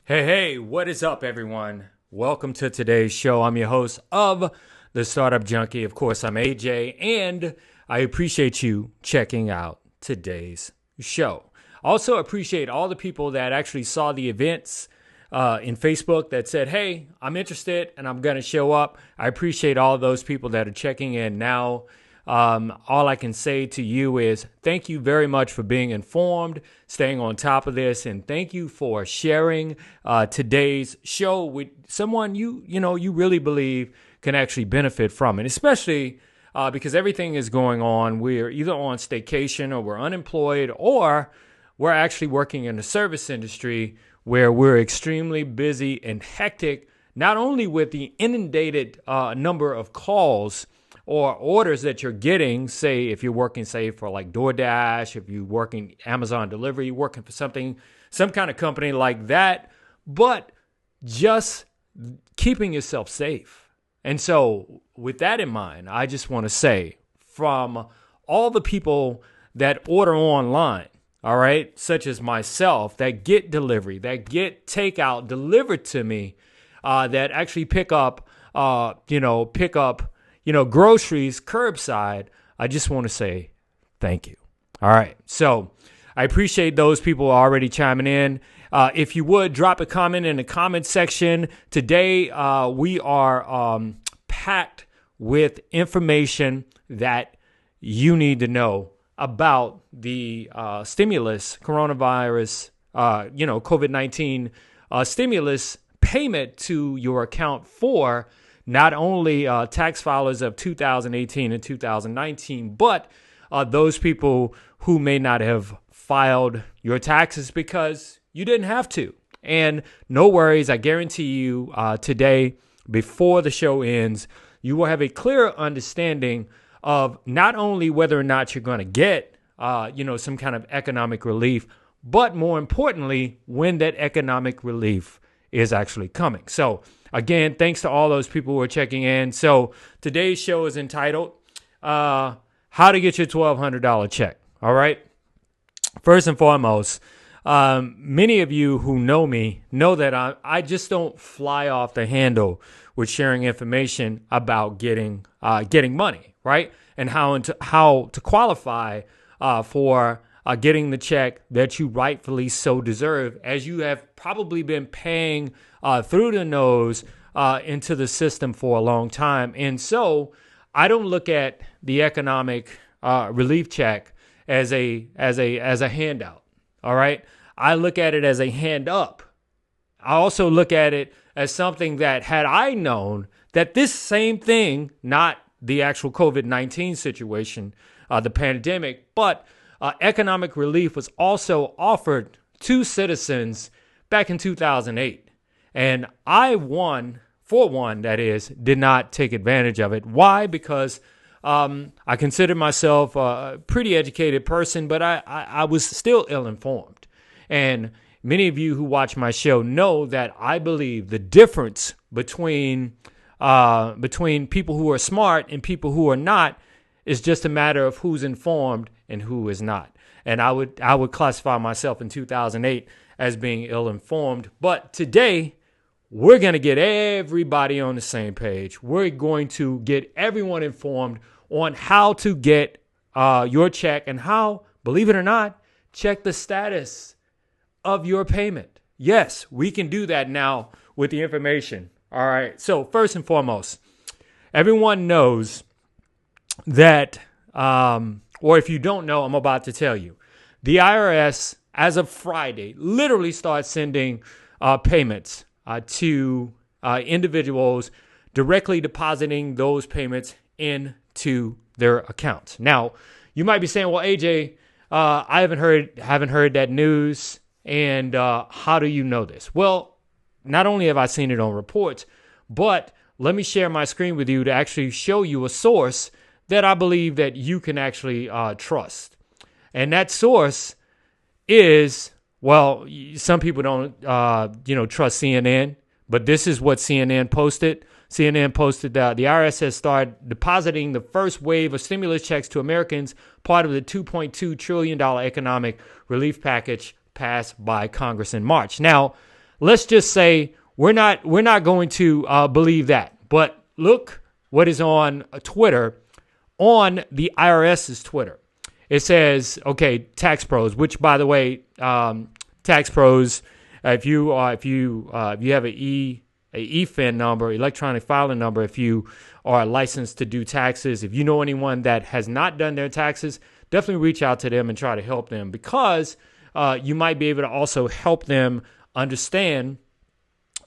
Hey, what is up, everyone? Welcome to today's show. I'm your host of the Startup Junkie. Of course, I'm AJ, and I appreciate you checking out today's show. Also, appreciate all the people that actually saw the events in Facebook that said, hey, I'm interested and I'm going to show up. I appreciate all those people that are checking in now. All I can say to you is thank you very much for being informed, staying on top of this, and thank you for sharing today's show with someone you really believe can actually benefit from it, especially because everything is going on. We're either on staycation or we're unemployed or we're actually working in the service industry where we're extremely busy and hectic, not only with the inundated number of calls or orders that you're getting, say if you're working, say for like DoorDash, if you're working Amazon delivery, working for some kind of company like that, but just keeping yourself safe. And so with that in mind, I just want to say from all the people that order online, all right, such as myself, that get delivery, that get takeout delivered to me, that actually pick up groceries curbside, I just want to say thank you. All right. So I appreciate those people already chiming in. If you would drop a comment in the comment section. Today, we are packed with information that you need to know about the stimulus, coronavirus, COVID-19 stimulus payment to your account for not only tax filers of 2018 and 2019, but those people who may not have filed your taxes because you didn't have to. And no worries, I guarantee you today, before the show ends, you will have a clear understanding of not only whether or not you're going to get, some kind of economic relief, but more importantly, when that economic relief is actually coming. So again, thanks to all those people who are checking in. So today's show is entitled, How to Get Your $1,200 Check. All right. First and foremost, many of you who know me know that I just don't fly off the handle with sharing information about getting money, right? And how to qualify for getting the check that you rightfully so deserve, as you have probably been paying through the nose into the system for a long time. And so I don't look at the economic relief check as a handout. All right. I look at it as a hand up. I also look at it as something that, had I known that this same thing, not the actual COVID-19 situation, the pandemic, but economic relief was also offered to citizens back in 2008. And I, did not take advantage of it. Why? Because I consider myself a pretty educated person, but I was still ill-informed. And many of you who watch my show know that I believe the difference between people who are smart and people who are not is just a matter of who's informed and who is not. And I would classify myself in 2008 as being ill-informed. But today, we're going to get everybody on the same page. We're going to get everyone informed on how to get your check and how, believe it or not, check the status of your payment. Yes, we can do that now with the information. All right. So first and foremost, everyone knows that, or if you don't know, I'm about to tell you, the IRS, as of Friday, literally starts sending payments to individuals, directly depositing those payments into their accounts. Now, you might be saying, well, AJ, I haven't heard that news. And how do you know this? Well, not only have I seen it on reports, but let me share my screen with you to actually show you a source that I believe that you can actually trust. And that source is, well, some people don't, trust CNN, but this is what CNN posted. CNN posted that the IRS has started depositing the first wave of stimulus checks to Americans, part of the $2.2 trillion economic relief package passed by Congress in March. Now, let's just say we're not going to believe that. But look what is on Twitter, on the IRS's Twitter. It says, okay, Tax Pros, which, by the way, Tax Pros, if you have a EFIN number, electronic filing number, if you are licensed to do taxes, if you know anyone that has not done their taxes, definitely reach out to them and try to help them, because you might be able to also help them understand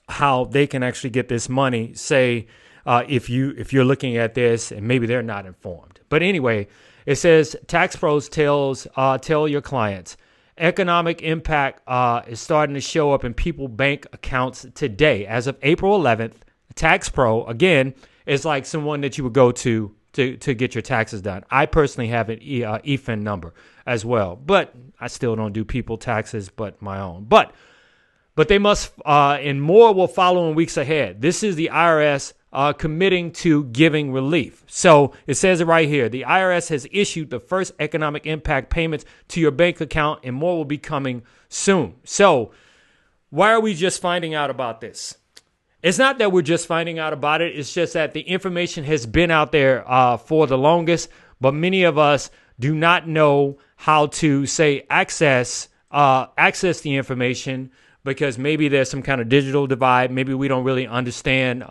how they can actually get this money. Say if you're looking at this and maybe they're not informed. But anyway, it says Tax Pros tell your clients economic impact is starting to show up in people's bank accounts today. As of April 11th, Tax Pro, again, is like someone that you would go to get your taxes done. I personally have an EFIN number as well, but I still don't do people taxes but my own. But they must, and more will follow in weeks ahead. This is the IRS committing to giving relief. So it says it right here. The IRS has issued the first economic impact payments to your bank account, and more will be coming soon. So why are we just finding out about this? It's not that we're just finding out about it. It's just that the information has been out there for the longest, but many of us do not know how to, say, access the information, because maybe there's some kind of digital divide. Maybe we don't really understand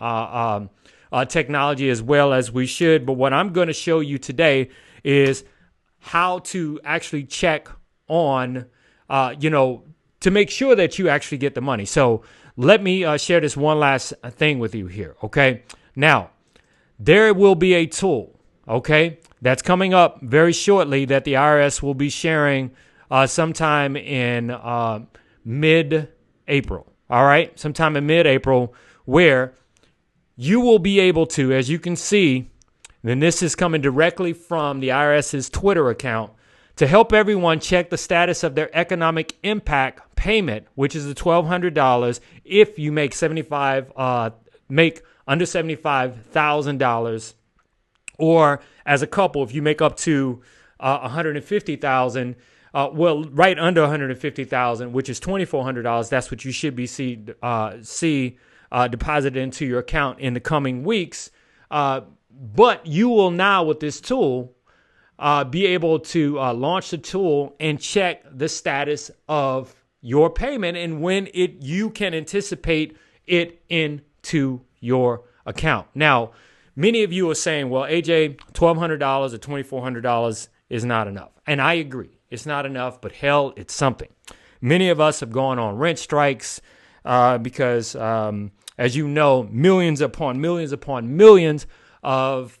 technology as well as we should. But what I'm going to show you today is how to actually check on, to make sure that you actually get the money. So let me share this one last thing with you here, okay? Now, there will be a tool, okay, that's coming up very shortly that the IRS will be sharing sometime in mid-April, all right? Sometime in mid-April, where you will be able to, as you can see, and this is coming directly from the IRS's Twitter account, to help everyone check the status of their economic impact payment, which is the $1,200 if you make under $75,000, or as a couple, if you make up to $150,000, right under $150,000, which is $2,400. That's what you should be see deposited into your account in the coming weeks. But you will now, with this tool, be able to launch the tool and check the status of your payment and when you can anticipate it into your account. Now, many of you are saying, well, AJ, $1,200 or $2,400 is not enough. And I agree. It's not enough, but hell, it's something. Many of us have gone on rent strikes because, as you know, millions upon millions of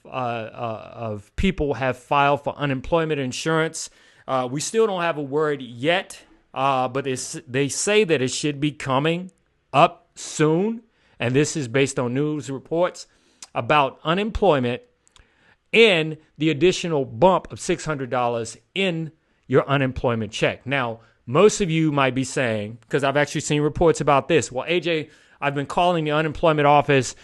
people have filed for unemployment insurance. We still don't have a word yet, but they say that it should be coming up soon. And this is based on news reports about unemployment and the additional bump of $600 in your unemployment check. Now, most of you might be saying, because I've actually seen reports about this, well, AJ, I've been calling the unemployment office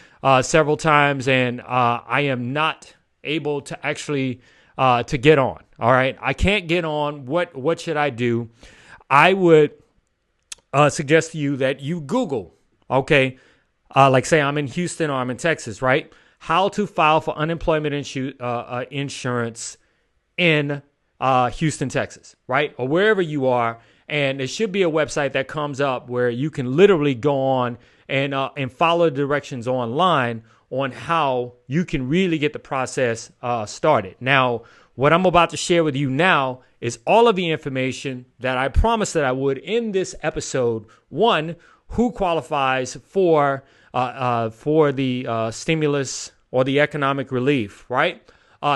several times, and I am not able to actually to get on. All right, I can't get on. What should I do? I would suggest to you that you Google, okay, like say I'm in Houston or I'm in Texas, right? How to file for unemployment insurance in Houston, Texas, right? Or wherever you are. And there should be a website that comes up where you can literally go on and follow the directions online on how you can really get the process started. Now, what I'm about to share with you now is all of the information that I promised that I would in this episode. One, who qualifies for the stimulus or the economic relief, right?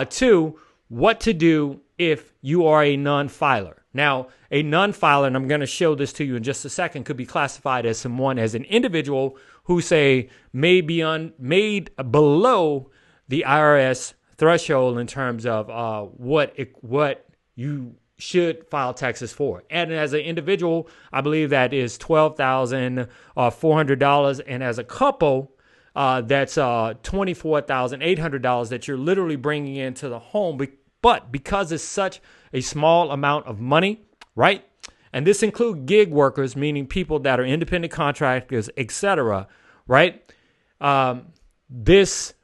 Two, what to do if you are a non-filer. Now, a non-filer, and I'm going to show this to you in just a second, could be classified as as an individual who, say, may be made below the IRS threshold in terms of what you should file taxes for. And as an individual, I believe that is $12,400, and as a couple, that's $24,800 that you're literally bringing into the home. But because it's such a small amount of money, right? and this includes gig workers, meaning people that are independent contractors, etc., right? This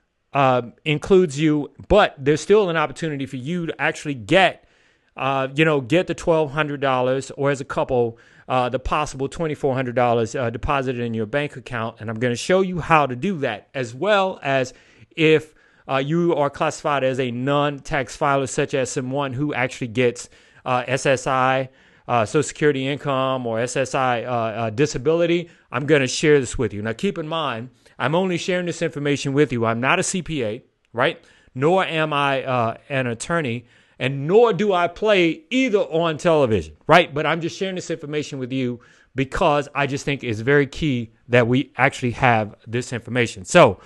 includes you, but there's still an opportunity for you to actually get the $1,200 or as a couple, the possible $2,400 deposited in your bank account. And I'm going to show you how to do that, as well as if you are classified as a non-tax filer, such as someone who actually gets SSI, Social Security income, or SSI disability. I'm going to share this with you. Now, keep in mind, I'm only sharing this information with you. I'm not a CPA, right? Nor am I an attorney, and nor do I play either on television, right? But I'm just sharing this information with you because I just think it's very key that we actually have this information. So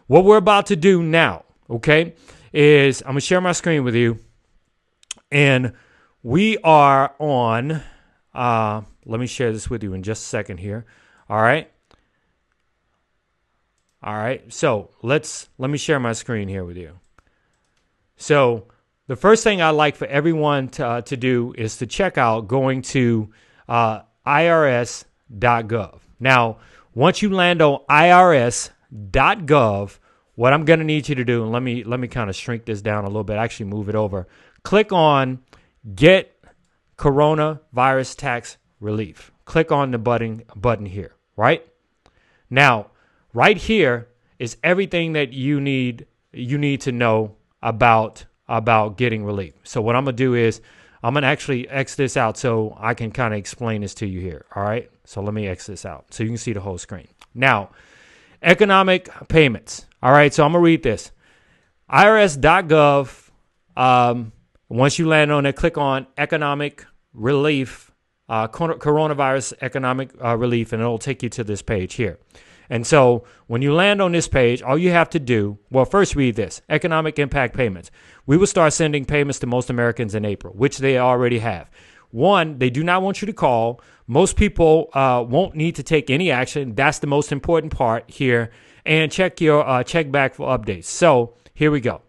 what we're about to do now, okay, is I'm going to share my screen with you. And we are on, let me share this with you in just a second here. All right. All right. So let me share my screen here with you. So the first thing I like for everyone to do is to check out going to irs.gov. Now, once you land on irs.gov, what I'm going to need you to do, and let me kind of shrink this down a little bit, actually move it over. Click on Get Coronavirus Tax Relief. Click on the button here, right? Now, right here is everything that you need to know about getting relief. So what I'm going to do is I'm going to actually X this out so I can kind of explain this to you here. All right. So let me X this out so you can see the whole screen. Now, economic payments. All right. So I'm going to read this. IRS.gov. Once you land on it, click on economic relief, coronavirus economic relief, and it'll take you to this page here. And so when you land on this page, all you have to do, well, first read this, economic impact payments. We will start sending payments to most Americans in April, which they already have. One, they do not want you to call. Most people won't need to take any action. That's the most important part here. And check your check back for updates. So here we go.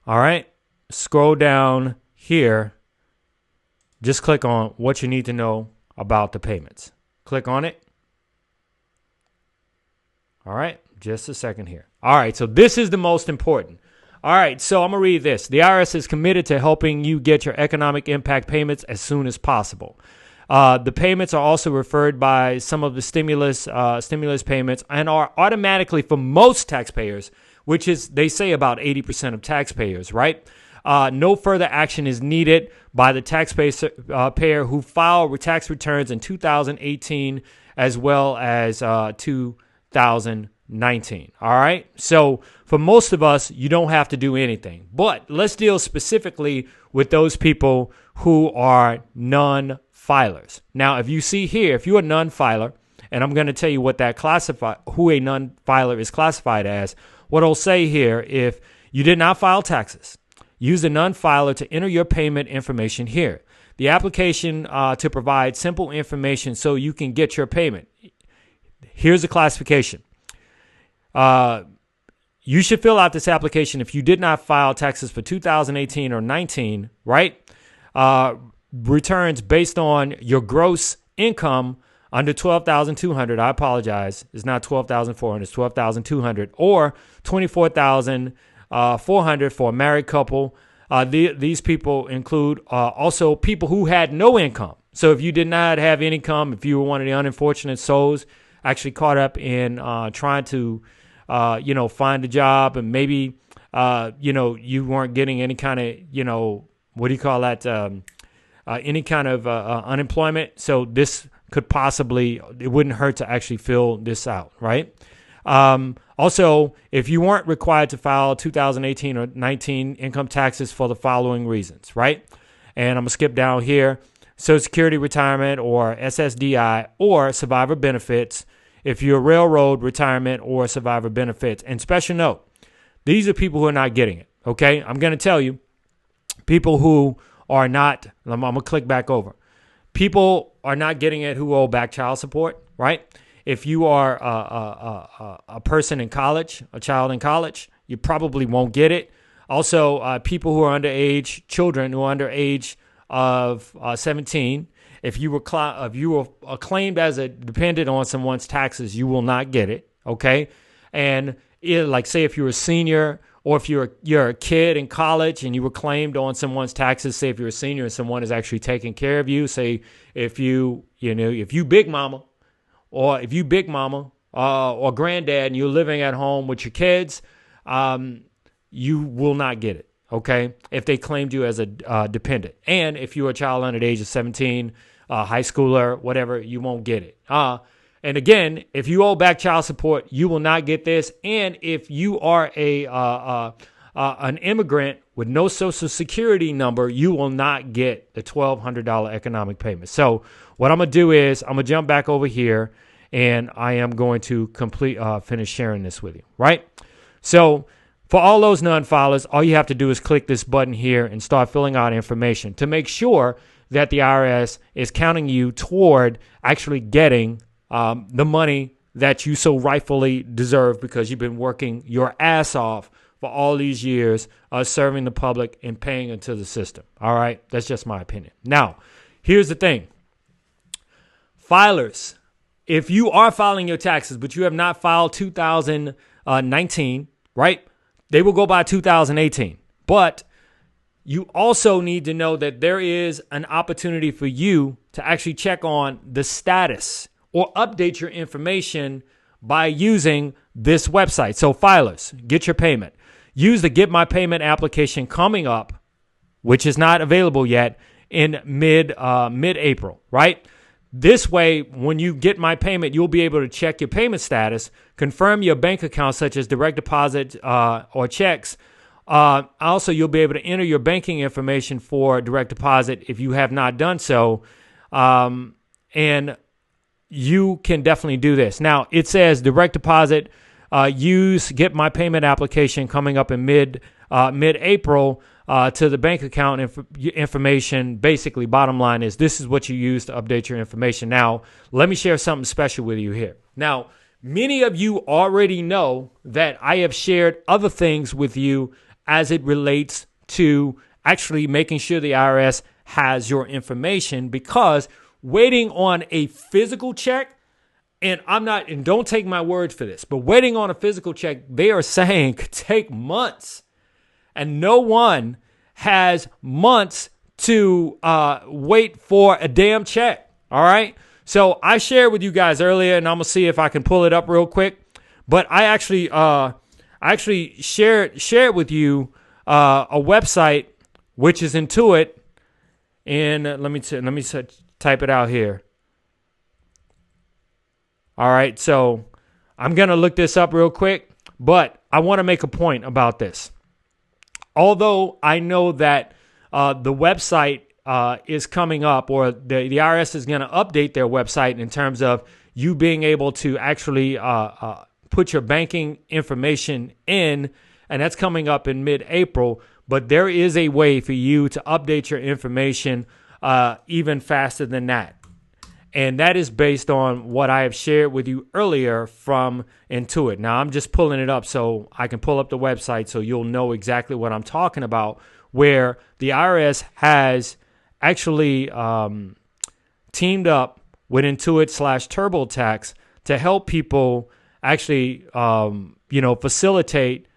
All right. Scroll down here. Just click on what you need to know about the payments. Click on it. All right, just a second here. All right, so this is the most important. All right, so I'm going to read this. The IRS is committed to helping you get your economic impact payments as soon as possible. The payments are also referred by some of the stimulus payments and are automatically for most taxpayers, which is, they say, about 80% of taxpayers, right? No further action is needed by the taxpayer who filed tax returns in 2018 as well as 2019. All right. So for most of us, you don't have to do anything. But let's deal specifically with those people who are non-filers. Now, if you see here, if you're a non-filer, and I'm going to tell you what that who a non-filer is classified as, what I'll say here, if you did not file taxes, use the non-filer to enter your payment information here. The application to provide simple information so you can get your payment. Here's the classification. You should fill out this application if you did not file taxes for 2018 or 19, right? Returns based on your gross income under $12,200. I apologize. It's not $12,400. It's $12,200 or $24,400 for a married couple. These people include also people who had no income. So if you did not have any income, if you were one of the unfortunate souls actually caught up in trying to, find a job, and maybe, you weren't getting any kind of, what do you call that? Any kind of unemployment. So this could possibly, it wouldn't hurt to actually fill this out, right? Also, if you weren't required to file 2018 or 19 income taxes for the following reasons, right? And I'm going to skip down here. Social Security retirement or SSDI or survivor benefits if you're railroad retirement or survivor benefits. And special note, these are people who are not getting it, okay? I'm going to tell you, people who are not, I'm going to click back over. People are not getting it who owe back child support, right? If you are a person in college, a child in college, you probably won't get it. Also, people who are underage, children who are under age of 17, if you were claimed as a dependent on someone's taxes, you will not get it. Okay, and like say if you're a senior or if you're a kid in college and you were claimed on someone's taxes, say if you're a senior and someone is actually taking care of you, say if you big mama or if you big mama or granddad and you're living at home with your kids, you will not get it. Okay, if they claimed you as a dependent, and if you're a child under the age of 17, high schooler, whatever, you won't get it. And again, if you owe back child support, you will not get this. And if you are an immigrant with no social security number, you will not get the $1,200 economic payment. So what I'm going to do is I'm going to jump back over here and I am going to finish sharing this with you, right? So for all those non-filers, all you have to do is click this button here and start filling out information to make sure that the IRS is counting you toward actually getting the money that you so rightfully deserve because you've been working your ass off for all these years serving the public and paying into the system. All right? That's just my opinion. Now, here's the thing. Filers, if you are filing your taxes, but you have not filed 2019, right? They will go by 2018. But you also need to know that there is an opportunity for you to actually check on the status or update your information by using this website. So filers, get your payment. Use the Get My Payment application coming up, which is not available yet, in mid-April, right? This way, when you get my payment, you'll be able to check your payment status, confirm your bank account, such as direct deposit or checks. Also, you'll be able to enter your banking information for direct deposit if you have not done so. And you can definitely do this. Now, it says direct deposit, use Get My Payment application coming up in mid-April to the bank account information. Basically, bottom line is this is what you use to update your information. Now, let me share something special with you here. Now, many of you already know that I have shared other things with you as it relates to actually making sure the IRS has your information, because waiting on a physical check, and don't take my word for this, but waiting on a physical check, they are saying could take months. And no one has months to wait for a damn check. All right. So I shared with you guys earlier, and I'm gonna see if I can pull it up real quick. But I actually shared with you a website which is Intuit, and let me type it out here. All right. So I'm gonna look this up real quick, but I want to make a point about this. Although I know that the website is coming up, or the IRS is going to update their website in terms of you being able to actually put your banking information in, and that's coming up in mid-April. But there is a way for you to update your information even faster than that. And that is based on what I have shared with you earlier from Intuit. Now, I'm just pulling it up so I can pull up the website so you'll know exactly what I'm talking about, where the IRS has actually teamed up with Intuit / TurboTax to help people actually, facilitate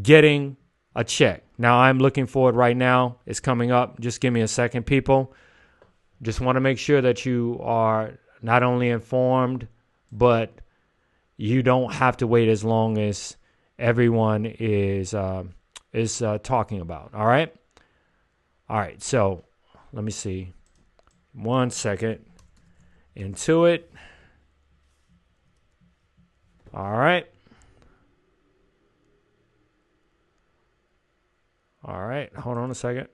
getting a check. Now, I'm looking for it right now. It's coming up. Just give me a second, people. Just want to make sure that you are not only informed, but you don't have to wait as long as everyone is talking about. All right. All right. So let me see. 1 second. Intuit. All right. All right. Hold on a second.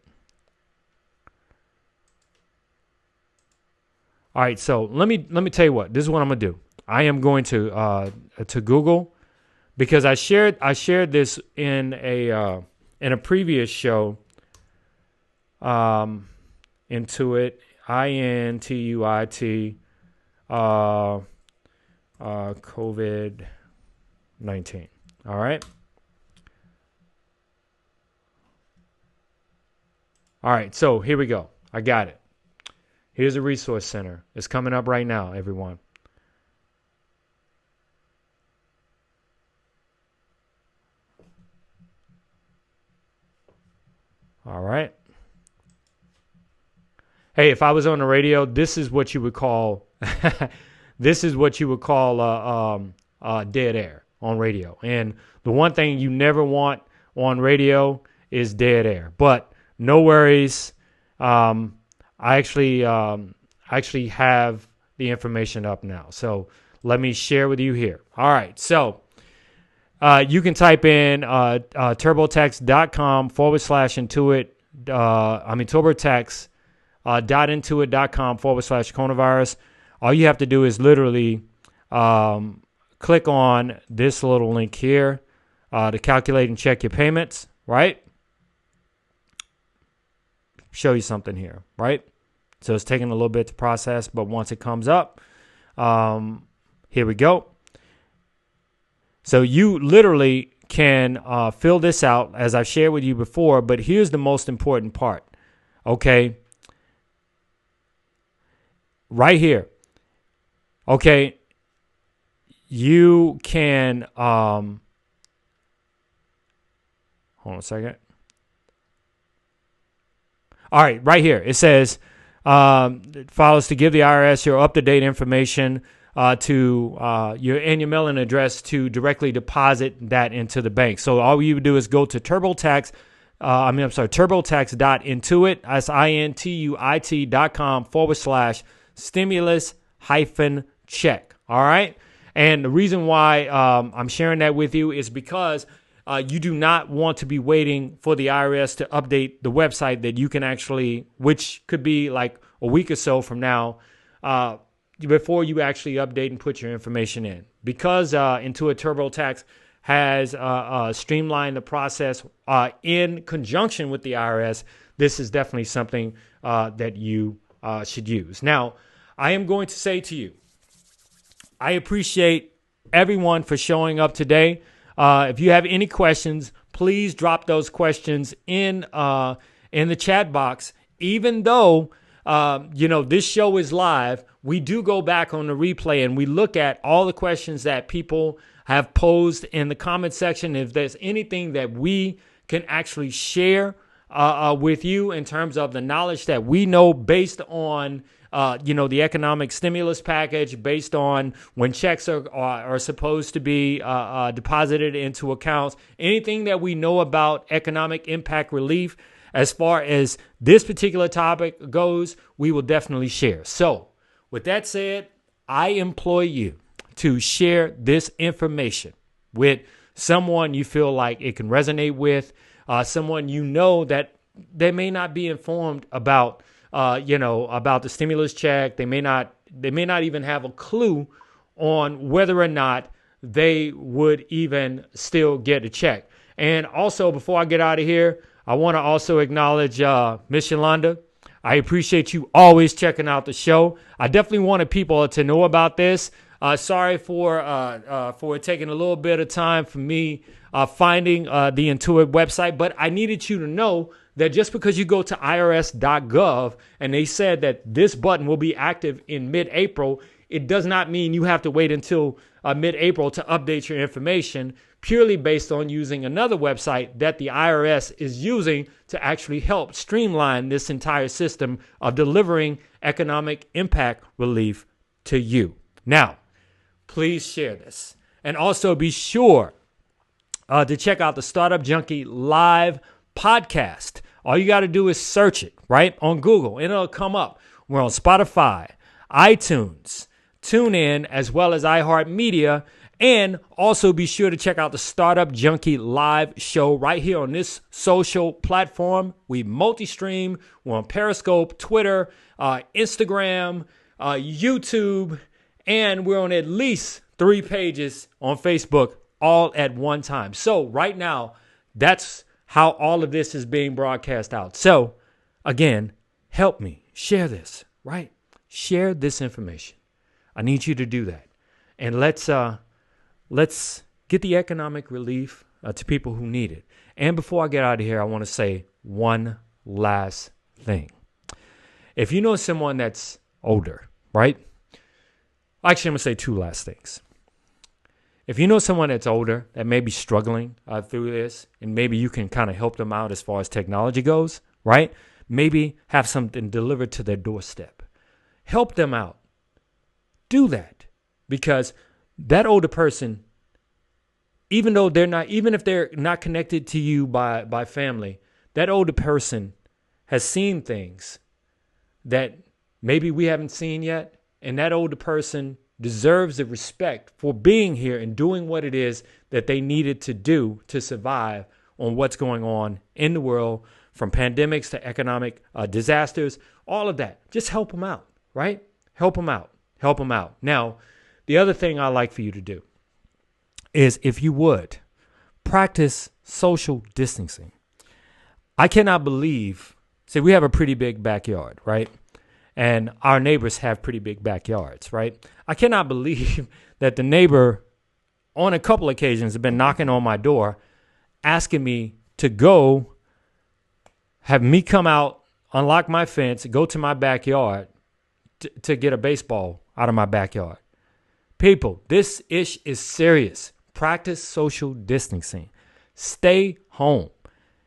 All right, so let me tell you what. This is what I'm gonna do. I am going to Google, because I shared this in a previous show. Intuit, INTUIT, COVID-19. All right. All right, so here we go. I got it. Here's a resource center. It's coming up right now, everyone. All right. Hey, if I was on the radio, this is what you would call this is what you would call dead air on radio. And the one thing you never want on radio is dead air. But no worries. I actually have the information up now. So let me share with you here. All right. So you can type in turbotax.com/intuit. TurboTax.intuit.com/coronavirus. All you have to do is literally click on this little link here to calculate and check your payments, right? Show you something here, right? So it's taking a little bit to process, but once it comes up, here we go. So you literally can fill this out as I've shared with you before, but here's the most important part, okay? Right here, okay? You can, hold on a second. All right, right here. It says, follows to give the IRS your up-to-date information to your mailing address to directly deposit that into the bank. So all you would do is go to TurboTax, TurboTax.intuit, that's intuit.com/stimulus-check. All right. And the reason why I'm sharing that with you is because you do not want to be waiting for the IRS to update the website that you can actually, which could be like a week or so from now, before you actually update and put your information in. Because Intuit TurboTax has streamlined the process in conjunction with the IRS, this is definitely something that you should use. Now, I am going to say to you, I appreciate everyone for showing up today. If you have any questions, please drop those questions in the chat box. Even though this show is live, we do go back on the replay and we look at all the questions that people have posed in the comment section. If there's anything that we can actually share with you in terms of the knowledge that we know based on the economic stimulus package, based on when checks are supposed to be deposited into accounts, anything that we know about economic impact relief, as far as this particular topic goes, we will definitely share. So with that said, I implore you to share this information with someone you feel like it can resonate with, someone you know that they may not be informed about about the stimulus check. They may not even have a clue on whether or not they would even still get a check. And also, before I get out of here, I want to also acknowledge Miss Yolanda. I appreciate you always checking out the show. I definitely wanted people to know about this. Sorry for it taking a little bit of time for me finding the Intuit website, but I needed you to know that just because you go to irs.gov and they said that this button will be active in mid-April, it does not mean you have to wait until mid-April to update your information, purely based on using another website that the IRS is using to actually help streamline this entire system of delivering economic impact relief to you. Now, please share this. And also be sure to check out the Startup Junkie live podcast. All you got to do is search it, right, on Google, and it'll come up. We're on Spotify, iTunes, TuneIn, as well as iHeart Media. And also be sure to check out the Startup Junkie live show right here on this social platform. We multi-stream. We're on Periscope, Twitter, Instagram, YouTube, and we're on at least 3 pages on Facebook all at one time. So right now, that's how all of this is being broadcast out. So again, help me share this, right? Share this information. I need you to do that. And let's get the economic relief to people who need it. And before I get out of here, I want to say one last thing. If you know someone that's older, right? Actually, I'm going to say two last things. If you know someone that's older that may be struggling through this, and maybe you can kind of help them out as far as technology goes, right? Maybe have something delivered to their doorstep. Help them out. Do that, because that older person, even if they're not connected to you by family, that older person has seen things that maybe we haven't seen yet. And that older person deserves the respect for being here and doing what it is that they needed to do to survive on what's going on in the world, from pandemics to economic disasters, all of that. Just help them out, right? Help them out. Help them out. Now, the other thing I like for you to do is, if you would, practice social distancing. I cannot believe, see, we have a pretty big backyard, right? And our neighbors have pretty big backyards, right? I cannot believe that the neighbor on a couple occasions have been knocking on my door, asking me to go, have me come out, unlock my fence, go to my backyard to get a baseball out of my backyard. People, this ish is serious. Practice social distancing. Stay home.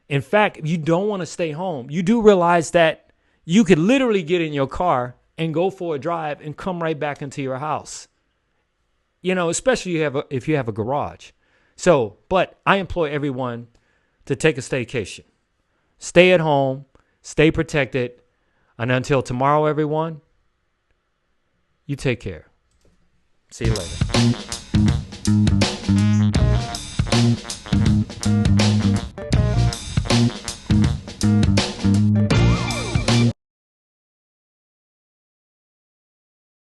In fact, if you don't want to stay home, you do realize that you could literally get in your car and go for a drive and come right back into your house. You know, especially if you have a garage. So, but I employ everyone to take a staycation. Stay at home, stay protected, and until tomorrow, everyone, you take care. See you later.